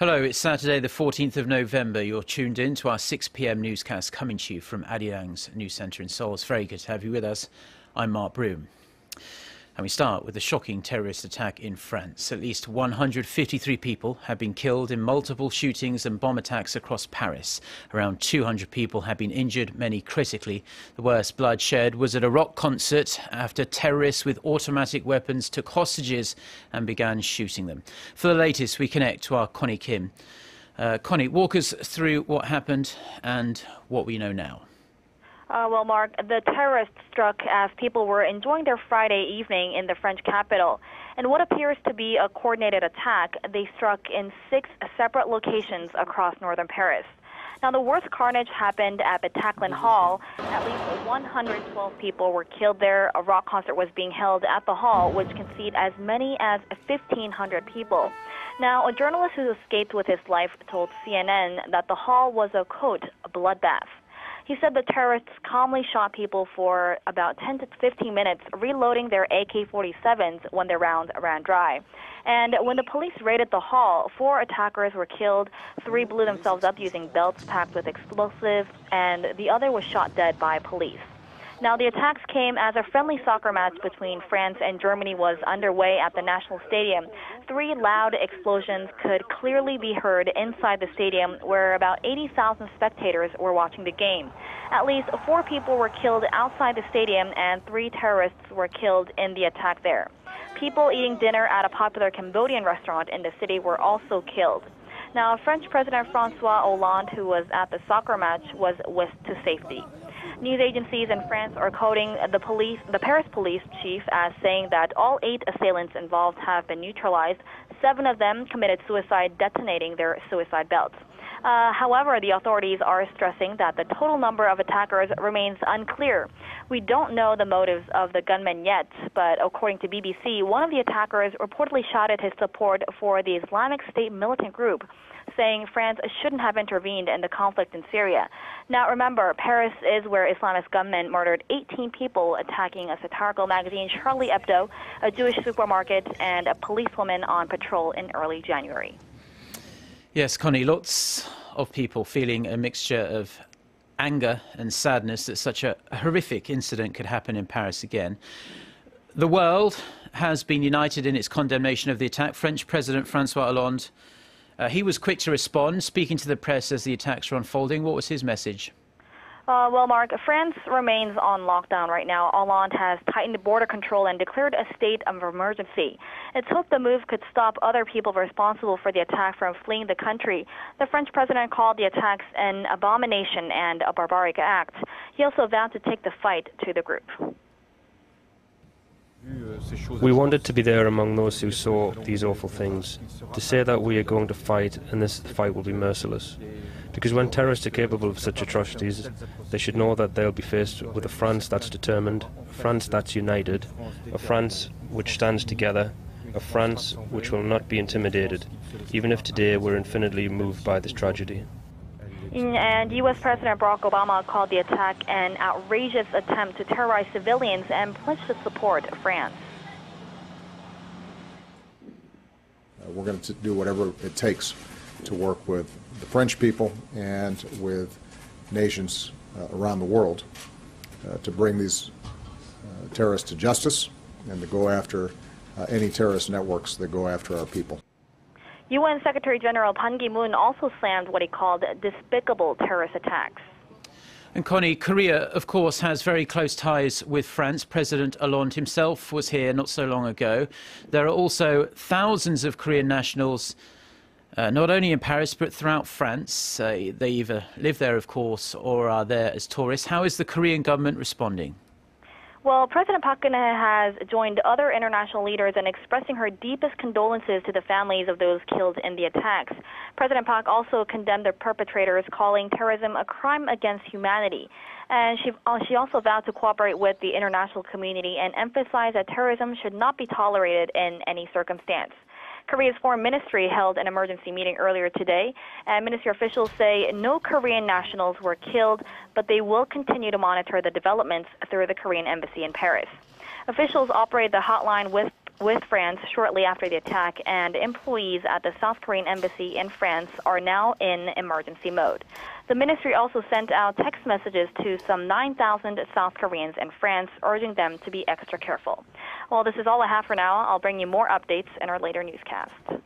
Hello, it's Saturday the 14th of November. You're tuned in to our 6 p.m. newscast coming to you from Arirang's news centre in Seoul. It's very good to have you with us. I'm Mark Broom. And we start with a shocking terrorist attack in France. At least 153 people have been killed in multiple shootings and bomb attacks across Paris. Around 200 people have been injured, many critically. The worst bloodshed was at a rock concert after terrorists with automatic weapons took hostages and began shooting them. For the latest, we connect to our Connie Kim. Connie, walk us through what happened and what we know now. Well, Mark, the terrorists struck as people were enjoying their Friday evening in the French capital. In what appears to be a coordinated attack, they struck in 6 separate locations across northern Paris. Now, the worst carnage happened at Bataclan Hall. At least 112 people were killed there. A rock concert was being held at the hall, which can seat as many as 1,500 people. Now, a journalist who escaped with his life told CNN that the hall was a, quote, a bloodbath. He said the terrorists calmly shot people for about 10 to 15 minutes, reloading their AK-47s when their rounds ran dry. And when the police raided the hall, 4 attackers were killed, 3 blew themselves up using belts packed with explosives, and the other was shot dead by police. Now, the attacks came as a friendly soccer match between France and Germany was underway at the National Stadium. 3 loud explosions could clearly be heard inside the stadium, where about 80,000 spectators were watching the game. At least 4 people were killed outside the stadium, and 3 terrorists were killed in the attack there. People eating dinner at a popular Cambodian restaurant in the city were also killed. Now, French President François Hollande, who was at the soccer match, was whisked to safety. News agencies in France are quoting the Paris police chief as saying that all 8 assailants involved have been neutralized. 7 of them committed suicide detonating their suicide belts. However, the authorities are stressing that the total number of attackers remains unclear. We don't know the motives of the gunmen yet, but according to BBC, one of the attackers reportedly shouted his support for the Islamic State militant group, saying France shouldn't have intervened in the conflict in Syria. Now, remember, Paris is where Islamist gunmen murdered 18 people, attacking a satirical magazine, Charlie Hebdo, a Jewish supermarket, and a policewoman on patrol in early January. Yes, Connie, lots of people feeling a mixture of anger and sadness that such a horrific incident could happen in Paris again. The world has been united in its condemnation of the attack. French President François Hollande, he was quick to respond, speaking to the press as the attacks were unfolding. What was his message? Well, Mark, France remains on lockdown right now. Hollande has tightened border control and declared a state of emergency. It's hoped the move could stop other people responsible for the attack from fleeing the country. The French president called the attacks an abomination and a barbaric act. He also vowed to take the fight to the group. We wanted to be there among those who saw these awful things, to say that we are going to fight and this fight will be merciless. Because when terrorists are capable of such atrocities, they should know that they'll be faced with a France that's determined, a France that's united, a France which stands together, a France which will not be intimidated, even if today we're infinitely moved by this tragedy. And U.S. President Barack Obama called the attack an outrageous attempt to terrorize civilians and pledged to support France. We're going to do whatever it takes to work with the French people and with nations around the world to bring these terrorists to justice and to go after any terrorist networks that go after our people. UN Secretary General Ban Ki-moon also slammed what he called despicable terrorist attacks. And Connie, Korea, of course, has very close ties with France. President Hollande himself was here not so long ago. There are also thousands of Korean nationals, not only in Paris, but throughout France. They either live there, of course, or are there as tourists. How is the Korean government responding? Well, President Park Geun-hye has joined other international leaders in expressing her deepest condolences to the families of those killed in the attacks. President Park also condemned the perpetrators, calling terrorism a crime against humanity. And she also vowed to cooperate with the international community and emphasized that terrorism should not be tolerated in any circumstance. Korea's foreign ministry held an emergency meeting earlier today, and ministry officials say no Korean nationals were killed, but they will continue to monitor the developments through the Korean embassy in Paris. Officials operate the hotline with with France shortly after the attack, and employees at the South Korean embassy in France are now in emergency mode. The ministry also sent out text messages to some 9,000 South Koreans in France, urging them to be extra careful. Well, this is all I have for now. I'll bring you more updates in our later newscast.